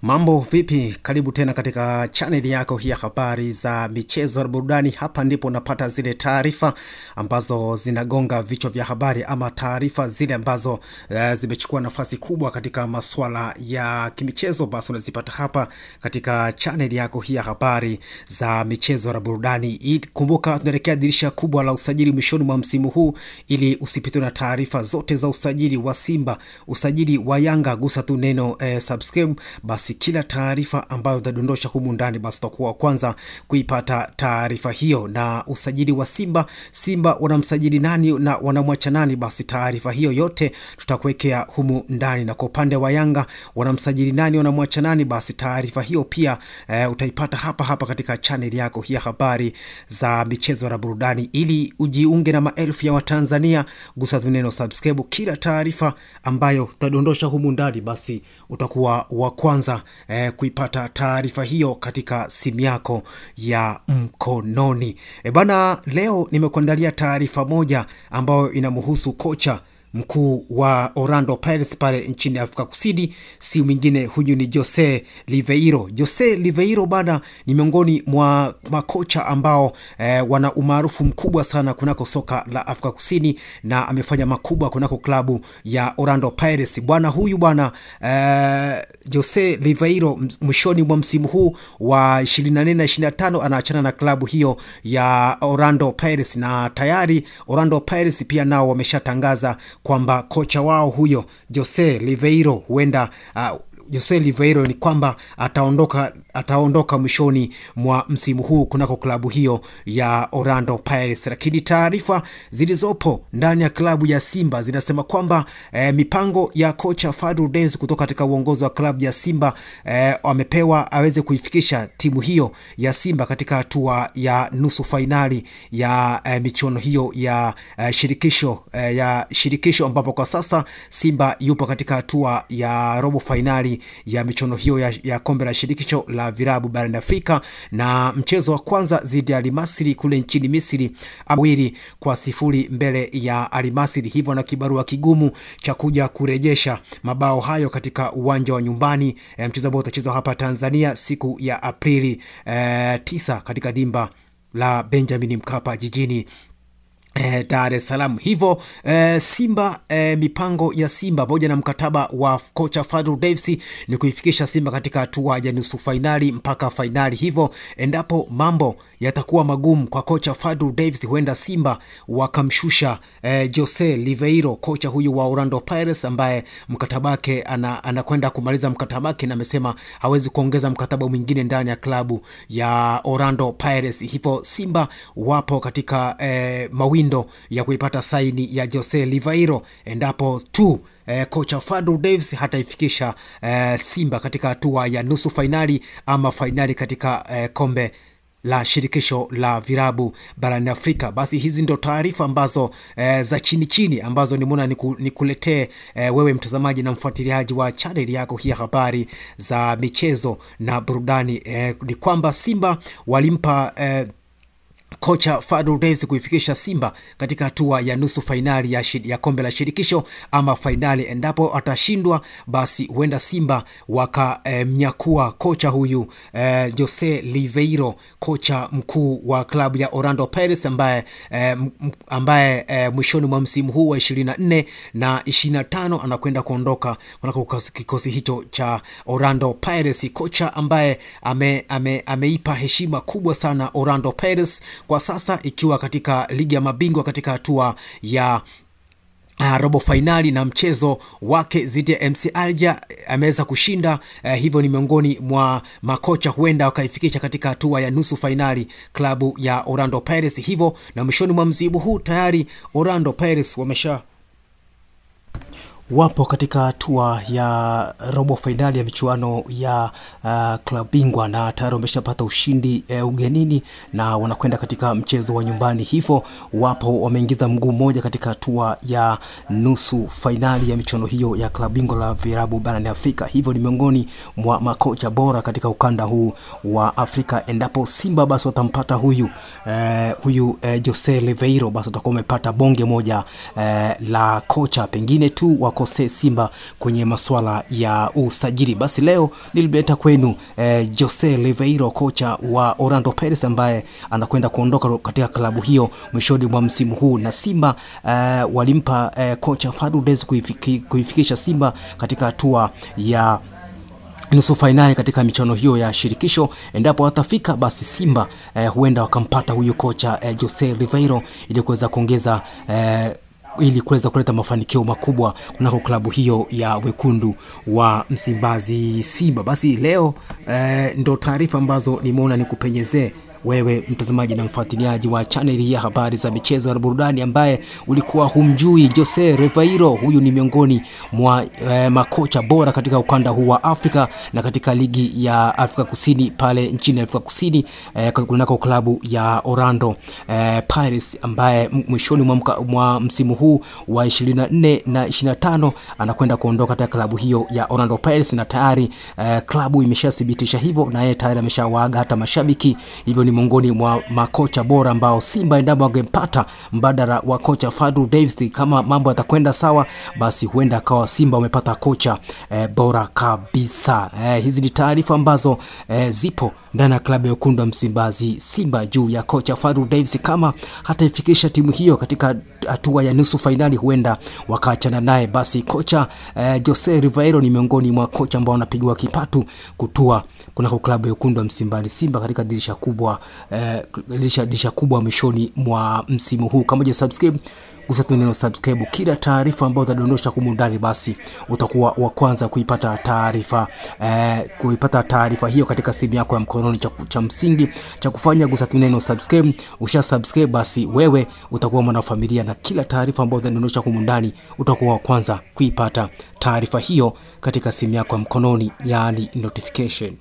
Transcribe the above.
Mambo vipi? Karibu tena katika channel yako hii ya habari za michezo na burudani. Hapa ndipo unapata zile taarifa ambazo zinagonga vichwa vya habari, ama taarifa zile ambazo zimechukua nafasi kubwa katika masuala ya kimichezo, basi unazipata hapa katika channel yako hii ya habari za michezo na burudani. Kumbuka tunaelekea dirisha kubwa la usajili mwishoni mwa msimu huu, ili usipitwe na taarifa zote za usajili wa Simba, usajili wa Yanga. Gusa tu neno subscribe, basi kila taarifa ambayo utadondosha humu ndani basi utakuwa kwanza kuipata taarifa hiyo. Na usajili wa Simba wanamsajili nani na wanamwacha nani, basi taarifa hiyo yote tutakuwekea humu ndani. Na kwa upande wa Yanga wanamsajili nani, wanamwacha nani, basi taarifa hiyo pia utaipata hapa katika channel yako hii ya habari za michezo na burudani. Ili ujiunge na maelfu ya Watanzania, gusa tu neno subscribe. Kila taarifa ambayo utadondosha humu ndani basi utakuwa wa kwanza kuipata taarifa hiyo katika simu yako ya mkononi. Bana, leo nimekuandalia taarifa moja ambayo inamhusu kocha mkuu wa Orlando Pirates pale nchini Afrika Kusini. Si mwingine, huyu ni Jose Riveiro. Jose Riveiro bana ni miongoni mwa makocha ambao wana umaarufu mkubwa sana kunako soka la Afrika Kusini, na amefanya makubwa kunako klabu ya Orlando Pirates. Bwana huyu bwana Jose Riveiro mwishoni mwa msimu huu wa 24 na 25 anaachana na klabu hiyo ya Orlando Pirates, na tayari Orlando Pirates pia nao wameshatangaza kwamba kocha wao huyo Jose Riveiro huenda Jose Riveiro ni kwamba ataondoka mwishoni mwa msimu huu kunako klabu hiyo ya Orlando Pirates. Lakini taarifa zilizopo ndani ya klabu ya Simba zinasema kwamba mipango ya kocha Fadlu Davids kutoka katika uongozi wa klabu ya Simba amepewa aweze kuifikisha timu hiyo ya Simba katika hatua ya nusu finali ya michuano hiyo ya shirikisho ambapo kwa sasa Simba yupo katika hatua ya robo finali ya michuano hiyo ya kombe la shirikisho la virabu barani Afrika. Na mchezo wa kwanza dhidi ya Al Masry kule nchini Misri 2-0 mbele ya Al Masry, hivyo na kibarua kigumu cha kuja kurejesha mabao hayo katika uwanja wa nyumbani. Mchezo ambao utachezwa hapa Tanzania siku ya Aprili 9 katika dimba la Benjamin Mkapa jijini Dar es Salaam. Hivyo Simba, mipango ya Simba pamoja na mkataba wa kocha Fadlu Davids ni kuifikisha Simba katika hatua ya nusu finali mpaka finali. Hivyo endapo mambo yatakuwa magumu kwa kocha Fadlu Davids, huenda Simba wakamshusha Jose Riveiro, kocha huyu wa Orlando Pirates ambaye mkataba wake anakwenda kumaliza mkataba wake, na amesema hawezi kuongeza mkataba mwingine ndani ya klabu ya Orlando Pirates. Hivyo Simba wapo katika mawindo ya kuipata saini ya Jose Riveiro endapo tu kocha Fadlu Davids hataifikisha Simba katika hatua ya nusu finali ama finali katika kombe la shirikisho la virabu barani Afrika. Basi hizi ndo taarifa ambazo za chini ambazo nimeona nikuletee wewe mtazamaji na mfuatiliaji wa channel yako hii ya habari za michezo na burudani. Ni kwamba Simba walimpa kocha Fadlu Davids kuifikisha Simba katika hatua ya nusu finali ya kombe la shirikisho ama finali. Endapo atashindwa, basi huenda Simba wakamnyakua kocha huyu Jose Riveiro, kocha mkuu wa klabu ya Orlando Pirates ambaye mwishoni mwa msimu huu wa 24 na 25 anakwenda kuondoka kwa kikosi hicho cha Orlando Pirates, kocha ambaye ameipa heshima kubwa sana Orlando Pirates kwa sasa, ikiwa katika ligi ya mabingwa katika hatua ya robo finali, na mchezo wake dhidi ya MC Alger ameweza kushinda. Hivyo ni miongoni mwa makocha huenda wakaifikisha katika hatua ya nusu finali klabu ya Orlando Pirates. Hivyo na mwishoni mwa msimu huu tayari Orlando Pirates wapo katika hatua ya robo finali ya michuano ya klabu bingwa, na tayari wameshapata ushindi ugenini na wanakwenda katika mchezo wa nyumbani. Hivyo wapo wameingiza mguu mmoja katika hatua ya nusu finali ya michuano hiyo ya klabu bingwa la virabu barani Afrika. Hivyo ni miongoni mwa makocha bora katika ukanda huu wa Afrika. Endapo Simba basi watampata huyu Jose Riveiro, basi utakuwa umepata bonge moja la kocha pengine tu wa wakose Simba kwenye masuala ya usajili. Basi leo nilileta kwenu Jose Riveiro, kocha wa Orlando Pirates ambaye anakwenda kuondoka katika klabu hiyo mwishoni mwa msimu huu, na Simba walimpa kocha Fadlu Davids kuifikisha Simba katika hatua ya nusu finali katika michuano hiyo ya shirikisho. Endapo watafika, basi Simba huenda wakampata huyu kocha Jose Riveiro ili kuweza kuongeza ili kuweza kuleta mafanikio makubwa kunako klabu hiyo ya wekundu wa Msimbazi Simba. Basi leo ndo taarifa ambazo nimeona nikupenyezee wewe mtazamaji na mfuatiliaji wa channel ya habari za michezo na burudani ambaye ulikuwa humjui Jose Riveiro. Huyu ni miongoni mwa makocha bora katika ukanda huu wa Afrika na katika ligi ya Afrika Kusini pale nchini Afrika Kusini kunako klabu ya Orlando Pirates, ambaye mwishoni mwa msimu huu wa 24 na 25 anakwenda kuondoka katika klabu hiyo ya Orlando Pirates, na tayari klabu imeshathibitisha hivyo na yeye tayari ameshawaaga hata mashabiki. Hivyo ni miongoni mwa makocha bora ambao Simba endapo wangempata mbadala wa kocha Fadlu Davids, kama mambo yatakwenda sawa, basi huenda akawa Simba wamepata kocha bora kabisa. Hizi ni taarifa ambazo zipo ndani ya klabu ya wekundu wa Msimbazi Simba juu ya kocha Fadlu Davids. Kama hataifikisha timu hiyo katika hatua ya nusu finali, huenda wakaachana naye. Basi kocha Jose Riveiro ni miongoni mwa kocha ambao wanapigwa kipatu kutua kunako klabu ya wekundu wa Msimbazi Simba katika dirisha kubwa mwishoni mwa msimu huu. Kama hujasubscribe, gusa tu neno subscribe. Kila taarifa ambayo utadondosha humu ndani, basi utakuwa wa kwanza kuipata taarifa hiyo katika simu yako ya mkononi. Cha msingi cha kufanya, gusa tu neno subscribe. Usha subscribe, basi wewe utakuwa mwanafamilia na kila taarifa ambayo utadondosha humu ndani utakuwa wa kwanza kuipata taarifa hiyo katika simu yako ya mkononi, yani notification.